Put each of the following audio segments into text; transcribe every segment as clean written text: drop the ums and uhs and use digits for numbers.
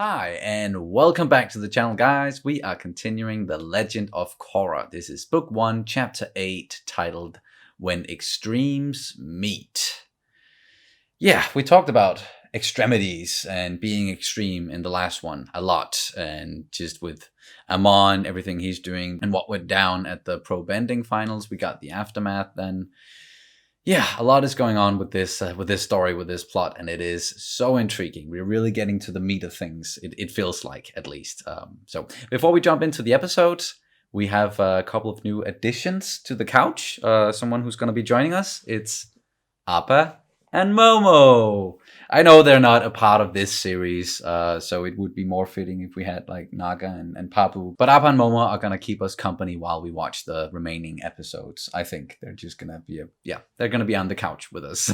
Hi, and welcome back to the channel, guys. We are continuing The Legend of Korra. This is Book 1, Chapter 8, titled When Extremes Meet. Yeah, we talked about extremities and being extreme in the last one a lot, and just with Amon, everything he's doing, and what went down at the Pro Bending finals. We got the aftermath then. Yeah, a lot is going on with this story, with this plot, and it is so intriguing. We're really getting to the meat of things. It feels like, at least. So before we jump into the episode, we have a couple of new additions to the couch. Someone who's going to be joining us. It's Appa and Momo. I know they're not a part of this series, so it would be more fitting if we had like Naga and Papu. But Appa and Momo are gonna keep us company while we watch the remaining episodes. I think they're just gonna be they're gonna be on the couch with us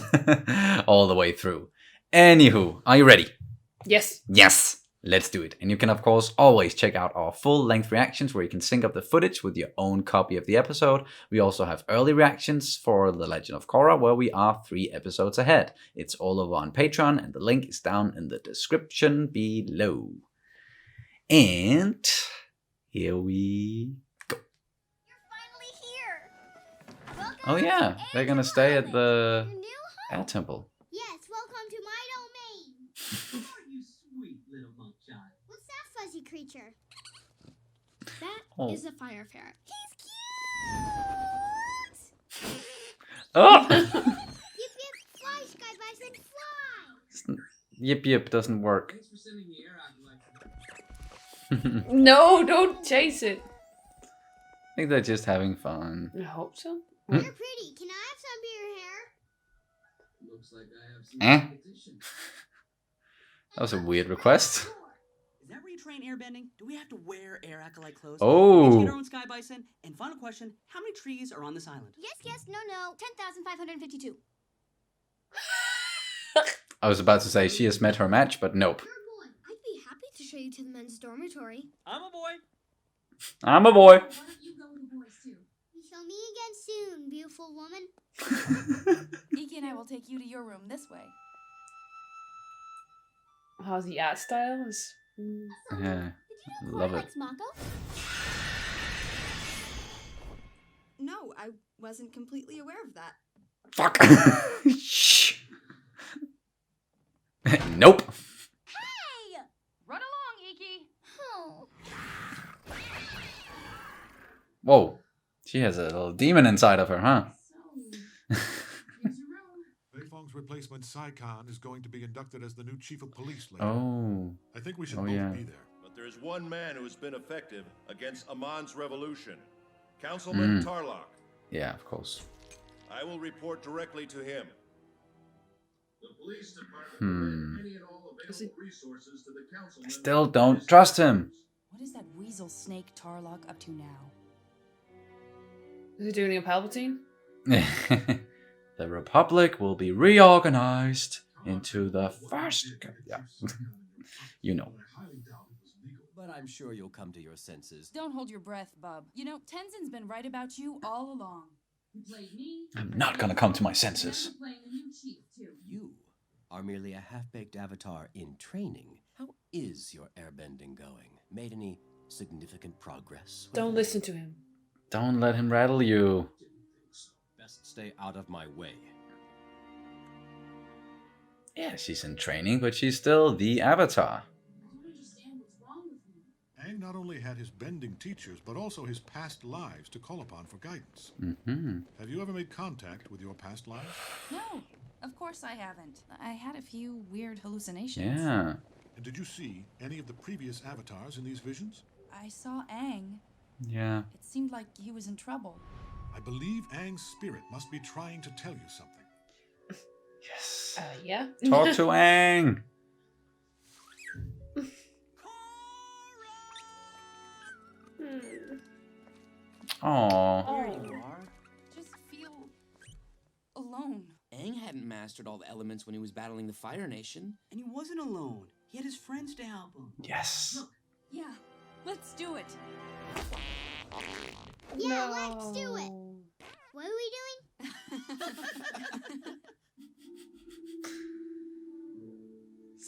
all the way through. Anywho, are you ready? Yes. Yes. Let's do it. And you can, of course, always check out our full-length reactions where you can sync up the footage with your own copy of the episode. We also have early reactions for The Legend of Korra, where we are 3 episodes ahead. It's all over on Patreon, and the link is down in the description below. And here we go. You're finally here. Welcome Oh yeah, they're gonna stay at the Air Temple. Yes, welcome to my domain. You sweet little monk child. What's that fuzzy creature? That is a fire ferret. He's cute. Oh! Yip yip, fly, Sky Bison, fly. Yip yip doesn't work. Thanks for sending the air out like No, don't chase it. I think they're just having fun. I hope so. You're pretty. Can I have some of your hair? looks like I have some Eh? competition. That was a weird request. Is that where you train airbending? Do we have to wear air acolyte clothes? Oh. Do we each get our own Sky Bison? And final question, how many trees are on this island? Yes, no, 10,552. I was about to say she has met her match, but nope. I'd be happy to show you to the men's dormitory. I'm a boy. I'm a boy. Why don't you go with the boys too? We shall meet again soon, beautiful woman. Iki and I will take you to your room this way. How's the art style? Yeah, love it. Mako? No, I wasn't completely aware of that. Fuck. Shh. Nope. Hey! Run along, Iki! Oh. Whoa. She has a little demon inside of her, huh? Beifong's replacement, Sai Khan, is going to be inducted as the new chief of police later. Oh. I think we should Oh, both yeah. be there. But there's one man who has been effective against Amon's revolution. Councilman Tarlock. Yeah, of course. I will report directly to him. The police department will bring any and all Is it- available resources to the councilman. Still don't trust him. What is that weasel snake Tarlock up to now? Is he doing a Palpatine? The Republic will be reorganized into the first... Yeah. You know. But I'm sure you'll come to your senses. Don't hold your breath, bub. You know, Tenzin's been right about you all along. You played me. I'm not gonna come to my senses. Playing the new chief, too. You are merely a half-baked avatar in training. How is your airbending going? Made any significant progress? Don't listen to him. Don't let him rattle you. Best stay out of my way. Yeah, she's in training, but she's still the Avatar. I don't understand what's wrong with me. Aang not only had his bending teachers, but also his past lives to call upon for guidance. Mm-hmm. Have you ever made contact with your past lives? No, of course I haven't. I had a few weird hallucinations. Yeah. And did you see any of the previous avatars in these visions? I saw Aang. Yeah. It seemed like he was in trouble. I believe Aang's spirit must be trying to tell you something. Yes. Yeah. Talk to Aang. Aww. Here you are. Just feel alone. Aang hadn't mastered all the elements when he was battling the Fire Nation. And he wasn't alone. He had his friends to help him. Yes. Yeah, let's do it. Yeah, let's do it. What are we doing?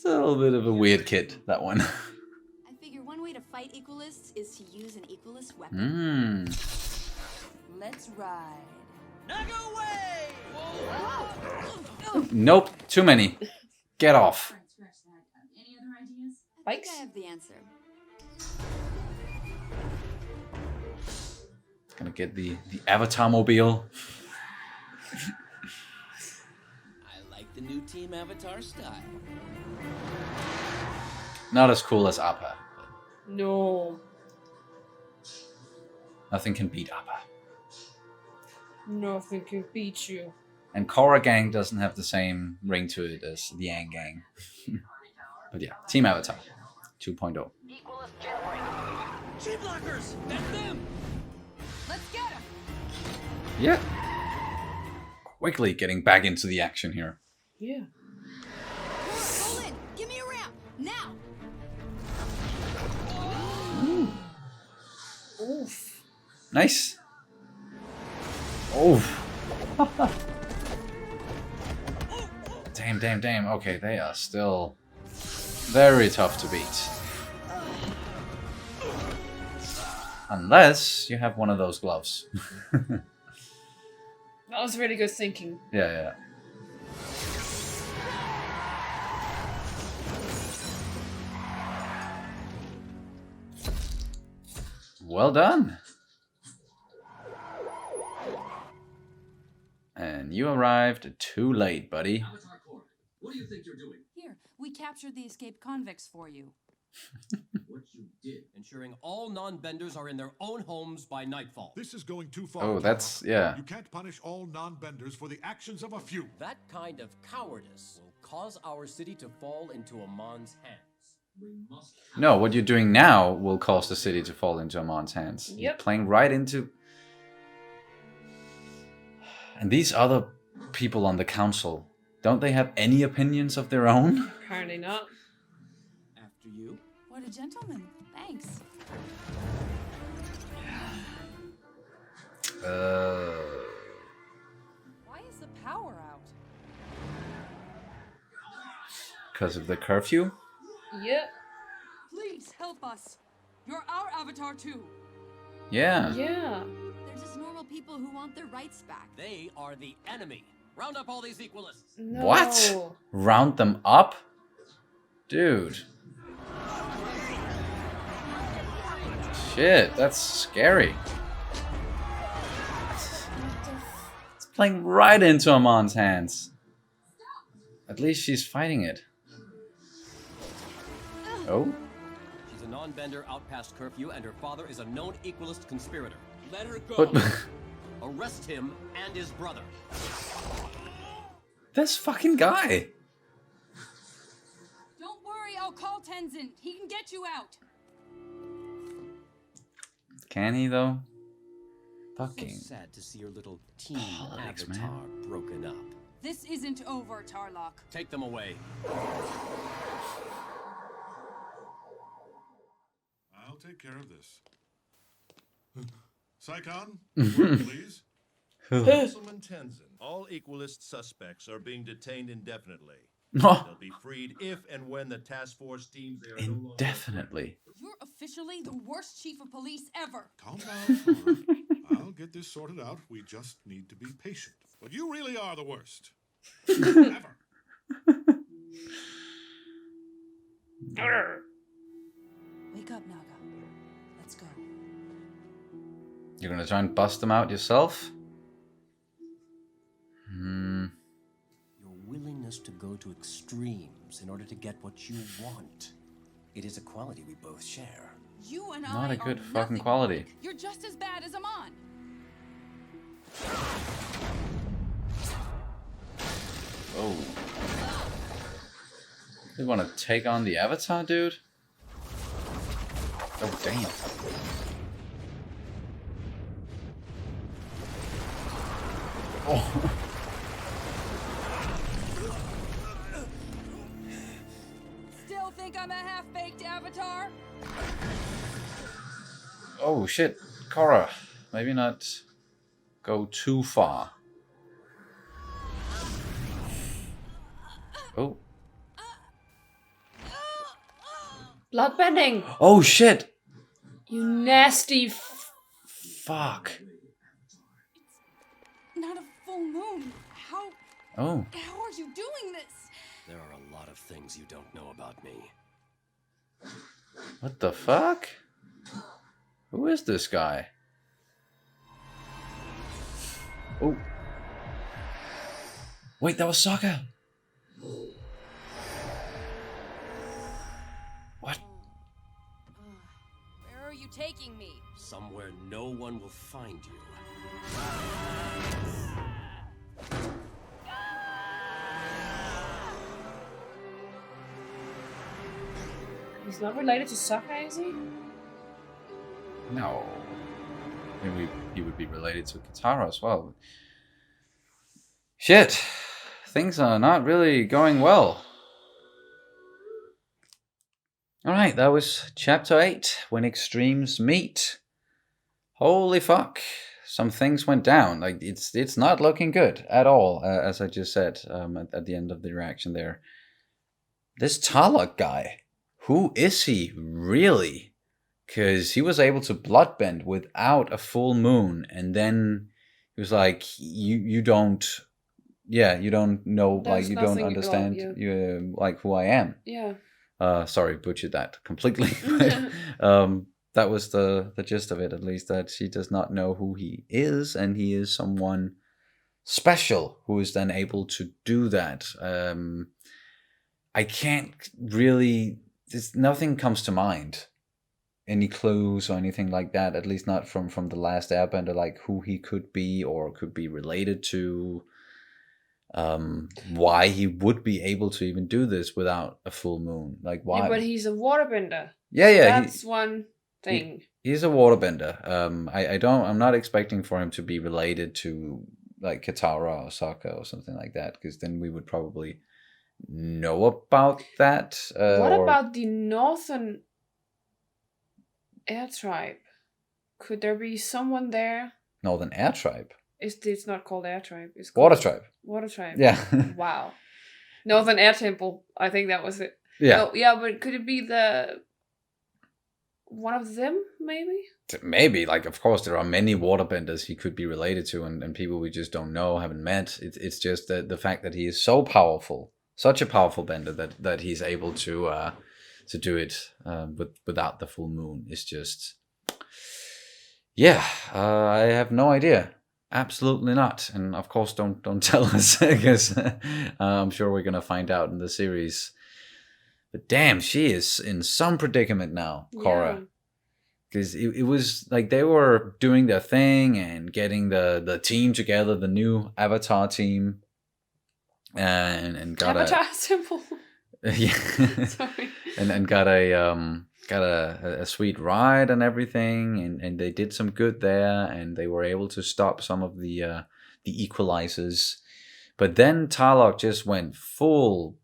It's a little bit of a weird kid, that one. I figure one way to fight Equalists is to use an Equalist weapon. Let's ride. Nope, too many. Get off. Any other ideas? I think Bikes? I have the answer. Gonna get the Avatar mobile. I like the new Team Avatar style. Not as cool as Appa. No. Nothing can beat Appa. Nothing can beat you. And Korra Gang doesn't have the same ring to it as the Yang Gang. But yeah, Team Avatar 2.0. Sheep lockers! That's them! Let's get him! Yeah. Quickly getting back into the action here. Yeah. Roll in! Give me a ramp! Now! Oof. Nice. Oh. Damn. Okay, they are still very tough to beat. Unless you have one of those gloves. That was really good thinking. Yeah. Well done. And you arrived too late, buddy. Avatar Korra, what do you think you're doing? Here, we captured the escaped convicts for you. What you did. Ensuring all non-benders are in their own homes by nightfall. This is going too far. Oh, Tarrlok. that's, yeah. You can't punish all non-benders for the actions of a few. That kind of cowardice will cause our city to fall into Amon's hands. We must. No, what you're doing now will cause the city to fall into Amon's hands. You're Yep. playing right into... And these other people on the council, don't they have any opinions of their own? Apparently not. After you. What a gentleman. Thanks. Why is the power out? Because of the curfew? Yep. Please help us. You're our avatar too. Yeah. Yeah. They're just normal people who want their rights back. They are the enemy. Round up all these Equalists. No. What? Round them up? Dude. Shit, that's scary. It's playing right into Amon's hands. At least she's fighting it. Oh? She's a non-bender out past curfew, and her father is a known Equalist conspirator. Let her go. But Arrest him and his brother. this fucking guy. Don't worry, I'll call Tenzin. He can get you out. Can he though? So Fucking. sad to see your little team Politics, avatar man. broken up. This isn't over, Tarlock. Take them away. I'll take care of this. Saigon, word, please. Councilman Tenzin, all Equalist suspects are being detained indefinitely. They'll be freed if and when the task force teams are no longer- Indefinitely. You're officially the worst chief of police ever. Calm down, Korra. I'll get this sorted out. We just need to be patient. But you really are the worst. Ever. Wake up, Naga. Let's go. You're gonna try and bust them out yourself? Your willingness to go to extremes in order to get what you want. It is a quality we both share. You and Not I a good are fucking nothing quality. alike. You're just as bad as Amon. Oh. You wanna take on the Avatar, dude? Oh, damn. Oh. Still think I'm a half-baked avatar? Oh, shit. Korra. Maybe not go too far. Oh. Bloodbending. Oh shit! You nasty. Fuck. Not a full moon. Oh. How are you doing this? There are a lot of things you don't know about me. What the fuck? Who is this guy? Oh. Wait, that was Sokka. What? Where are you taking me? Somewhere no one will find you. He's not related to Sokka, is he? No. Maybe he would be related to Katara as well. Shit. Things are not really going well. Alright, that was chapter 8, When Extremes Meet. Holy fuck. Some things went down. Like, it's not looking good at all, as I just said at the end of the reaction there. This Tarlock guy, who is he really? Because he was able to bloodbend without a full moon, and then he was like, you don't know, like, you don't understand like who I am. Yeah. Sorry, butchered that completely. That was the gist of it, at least, that she does not know who he is, and he is someone special who is then able to do that. I can't really, nothing comes to mind. Any clues or anything like that, at least not from the last Airbender, like who he could be or could be related to. Why he would be able to even do this without a full moon. Like, why? Yeah, but he's a waterbender. Yeah. That's one thing. He's a waterbender. I'm not expecting for him to be related to like Katara or Sokka or something like that, because then we would probably know about that. What about the northern air tribe? Could there be someone there? Northern Air Tribe? It's not called Air Tribe. It's Water called Tribe. Water Tribe. Yeah. Wow. Northern Air Temple. I think that was it. Yeah. Oh, yeah, but could it be one of them, maybe? Maybe. Like, of course, there are many waterbenders he could be related to, and people we just don't know, haven't met. It's just the fact that he is so powerful, such a powerful bender, that he's able to do it without the full moon is just... Yeah, I have no idea. Absolutely not. And of course, don't tell us, because I'm sure we're gonna find out in the series. But damn, she is in some predicament now, Korra. Because it was like they were doing their thing and getting the team together, the new Avatar team, and got Avatar Temple. Yeah. Sorry. And got a sweet ride and everything, and they did some good there, and they were able to stop some of the equalizers. But then Tarlock just went full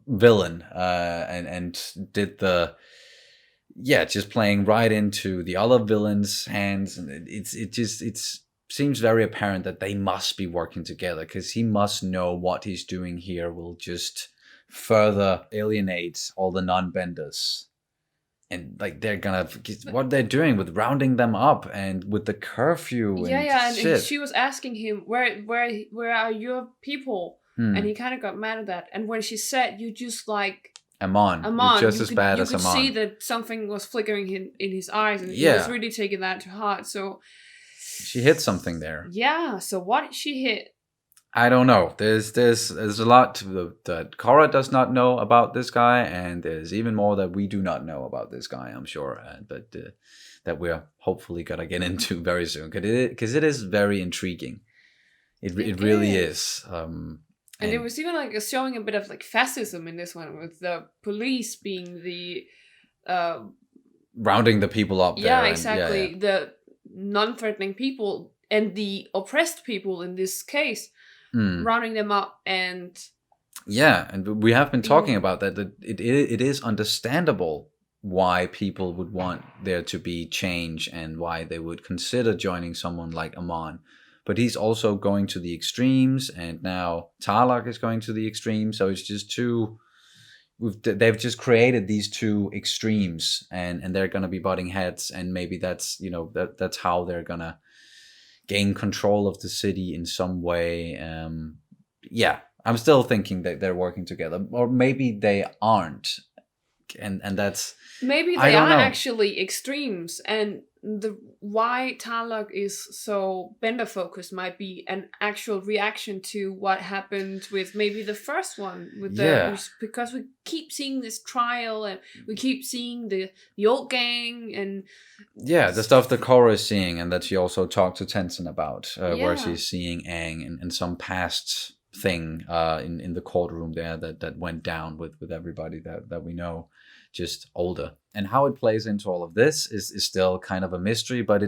villain and did just playing right into the other villains' hands, and it seems very apparent that they must be working together, because he must know what he's doing here will just further alienate all the non-benders. And like they're gonna, what they're doing with rounding them up and with the curfew and shit. And she was asking him, where are your people? And he kind of got mad at that. And when she said, you just like Amon, you're just as bad as Amon. You could see that something was flickering in his eyes, and he was really taking that to heart. So she hit something there. Yeah. So what did she hit? I don't know. There's a lot that Korra does not know about this guy, and there's even more that we do not know about this guy, I'm sure, that we're hopefully gonna get into very soon, because it is very intriguing. It really is. And it was even like showing a bit of like fascism in this one, with the police being the rounding the people up there. Yeah, exactly. The non-threatening people and the oppressed people in this case. Rounding them up, and we have been talking about that it is understandable why people would want there to be change and why they would consider joining someone like Amon, but he's also going to the extremes, and now Tarlock is going to the extremes, so it's just too they've just created these two extremes, and they're gonna be butting heads, and maybe that's that's how they're gonna gain control of the city in some way. I'm still thinking that they're working together, or maybe they aren't, and that's maybe I they don't are know. actually extremes, and the why Tarlock is so bender focused might be an actual reaction to what happened with maybe the first one with because we keep seeing this trial, and we keep seeing the old gang, and the stuff that Korra is seeing, and that she also talked to Tenzin about, where she's seeing Aang and some past thing in the courtroom there that went down with everybody that we know, just older. And how it plays into all of this is still kind of a mystery, but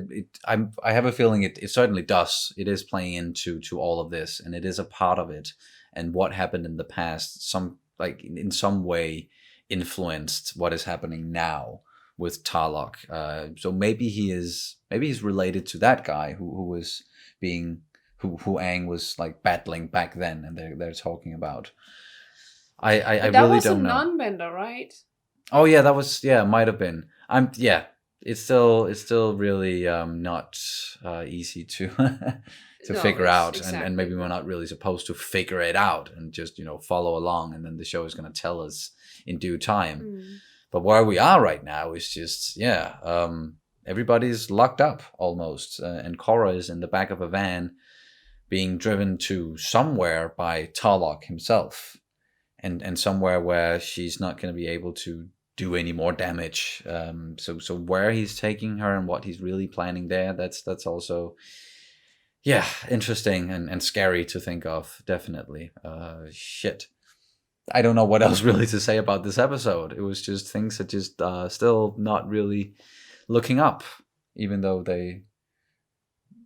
I have a feeling it certainly does. It is playing into all of this, and it is a part of it. And what happened in the past, in some way, influenced what is happening now with Tarlock. So maybe he's related to that guy who was being who Aang was like battling back then, and they're talking about. I really don't know. That was a non-bender, right? Oh yeah, that was might have been. It's still really not easy to figure out, exactly. and maybe we're not really supposed to figure it out and just follow along, and then the show is going to tell us in due time. But where we are right now is just everybody's locked up almost, and Korra is in the back of a van being driven to somewhere by Tarlock himself. And somewhere where she's not going to be able to do any more damage. So where he's taking her and what he's really planning there, that's also, interesting and scary to think of, definitely. Shit. I don't know what else really to say about this episode. It was just things that just still not really looking up, even though they...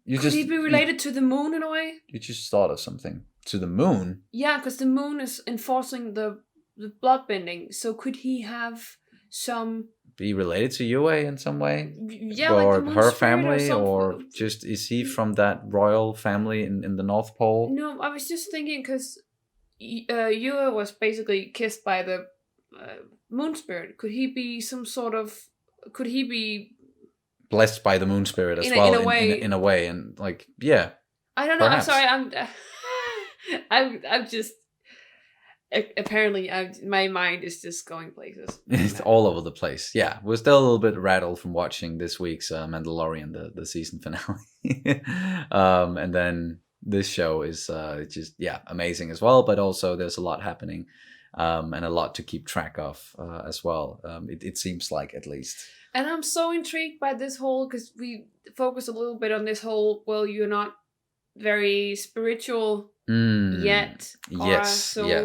Could he be related to the moon in a way? You just thought of something. To the moon? Yeah, because the moon is enforcing the bloodbending. So could he have be related to Yue in some way? Yeah, or like her family, or just is he from that royal family in the North Pole? No, I was just thinking because Yue was basically kissed by the moon spirit. Could he be some sort of? Could he be blessed by the moon spirit as well? In a way, and like I don't know. Perhaps. I'm sorry. I'm just. Apparently, my mind is just going places. It's all over the place. Yeah, we're still a little bit rattled from watching this week's Mandalorian, the season finale, and then this show is just amazing as well. But also, there's a lot happening, and a lot to keep track of as well. It seems like, at least. And I'm so intrigued by this whole, because we focus a little bit on this whole. Well, you're not very spiritual. Yet, Korra.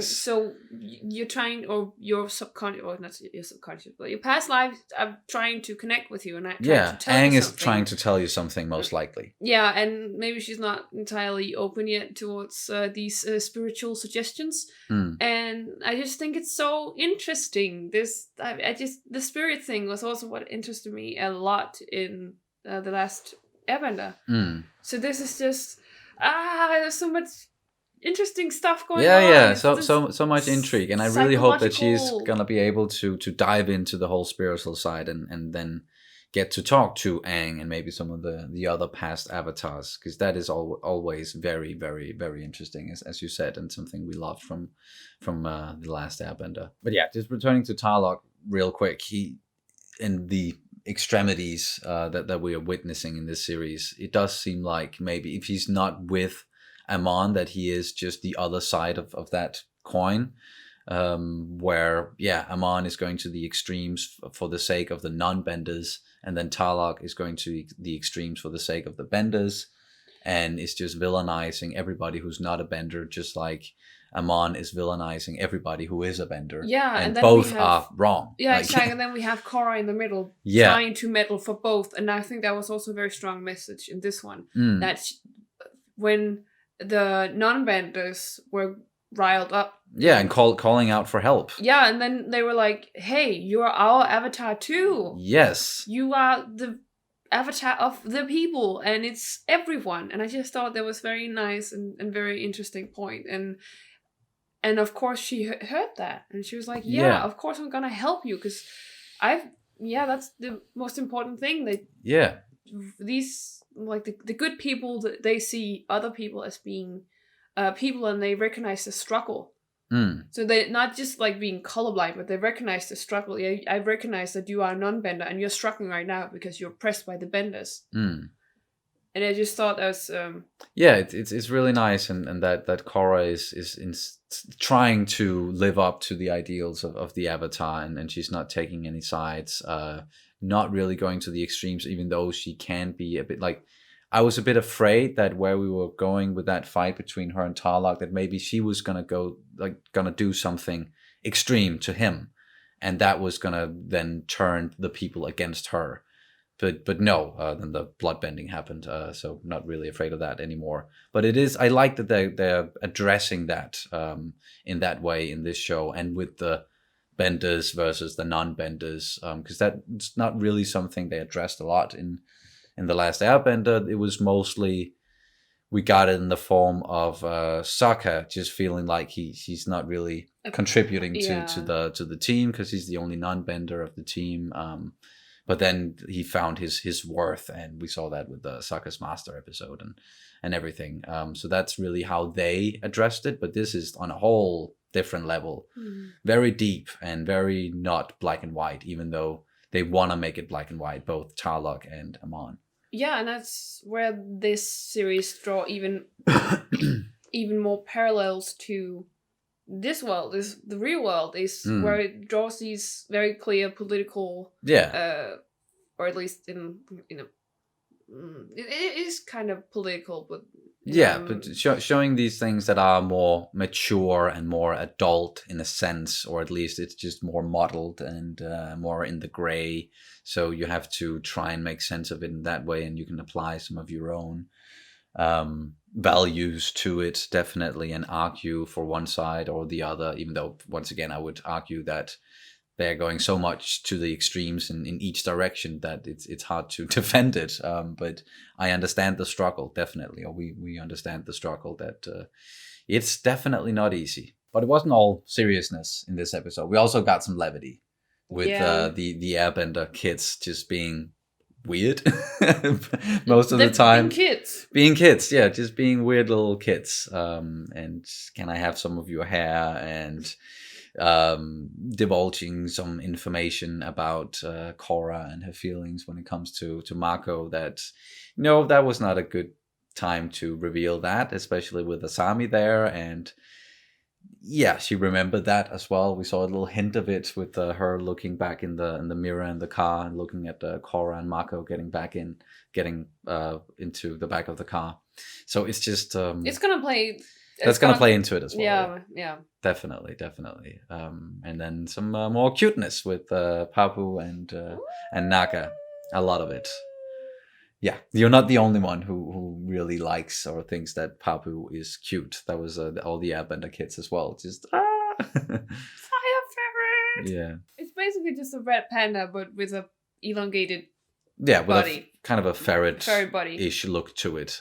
So you're trying, or your subconscious, or not your subconscious, but your past lives are trying to connect with you, and to tell Aang you is trying to tell you something, most likely. Yeah, and maybe she's not entirely open yet towards these spiritual suggestions, and I just think it's so interesting. The spirit thing was also what interested me a lot in the last Airbender. So this is just there's so much interesting stuff going on. So much intrigue, and I really hope that she's gonna be able to dive into the whole spiritual side and then get to talk to Aang and maybe some of the other past avatars, because that is always very, very, very interesting, as you said, and something we loved from the last Airbender. But just returning to Tarlock real quick, he in the extremities that we are witnessing in this series, it does seem like maybe if he's not with Amon, that he is just the other side of that coin, where Amon is going to the extremes for the sake of the non-benders, and then Tarlock is going to the extremes for the sake of the benders, and is just villainizing everybody who's not a bender, just like Amon is villainizing everybody who is a bender. And then both are wrong. Exactly. And then we have Korra in the middle, trying to meddle for both, and I think that was also a very strong message in this one, that when the non-benders were riled up. And calling out for help. And then they were like, hey, you're our avatar too. Yes. You are the avatar of the people, and it's everyone. And I just thought that was very nice and very interesting point. And And of course she heard that, and she was like, yeah, of course I'm gonna help you, because that's the most important thing. That these, like, the good people, they see other people as being people, and they recognize the struggle. So they're not just like being colorblind, but they recognize the struggle. Yeah, I recognize that you are a non-bender and you're struggling right now because you're oppressed by the benders. And I just thought that was it's really nice, and that Korra is trying to live up to the ideals of the Avatar, and she's not taking any sides, not really going to the extremes, even though she can be a bit like. I was a bit afraid that where we were going with that fight between her and Tarlock, that maybe she was gonna do something extreme to him, and that was gonna then turn the people against her. But no, then the bloodbending happened, so not really afraid of that anymore. But it is, I like that they're addressing that in that way in this show, and with the benders versus the non-benders, because that's not really something they addressed a lot in The Last Airbender. It was mostly, we got it in the form of Sokka just feeling like he's not really contributing to the team, because he's the only non-bender of the team. But then he found his worth, and we saw that with the Sokka's Master episode and everything. So that's really how they addressed it. But this is on a whole different level, very deep and very not black and white, even though they want to make it black and white, both Tarlock and Amon. Yeah, and that's where this series draw even more parallels to this world. Is the real world is where it draws these very clear political, or at least in a, it is kind of political, but but showing these things that are more mature and more adult in a sense, or at least it's just more modeled and more in the gray. So you have to try and make sense of it in that way, and you can apply some of your own values to it, definitely, and argue for one side or the other, even though, once again, I would argue that they're going so much to the extremes in each direction that it's hard to defend it. But I understand the struggle, definitely, or we understand the struggle, that it's definitely not easy. But it wasn't all seriousness in this episode. We also got some levity with the Airbender kids just being weird most of the time. Being kids, just being weird little kids. And can I have some of your hair, and divulging some information about Korra and her feelings when it comes to Mako, that that was not a good time to reveal that, especially with Asami there. And she remembered that as well. We saw a little hint of it with her looking back in the mirror in the car and looking at Korra and Mako getting into the back of the car. So it's just it's gonna play. That's gonna play into it as well. Yeah. Definitely. And then some more cuteness with Papu and Naga. A lot of it. Yeah, you're not the only one who really likes or thinks that Papu is cute. That was all the Airbender kids as well. Just fire ferret. Yeah. It's basically just a red panda, but with a elongated with body. Kind of a ferret body-ish look to it.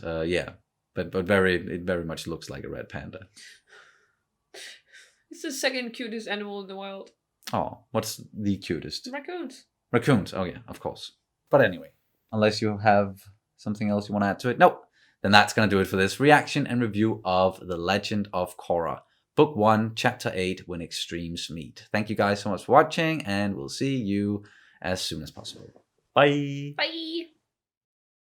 But it very much looks like a red panda. It's the second cutest animal in the world. Oh, what's the cutest? Raccoons. Oh yeah, of course. But anyway, unless you have something else you want to add to it, nope. Then that's going to do it for this reaction and review of The Legend of Korra, Book 1, Chapter 8, When Extremes Meet. Thank you guys so much for watching, and we'll see you as soon as possible. Bye. Bye.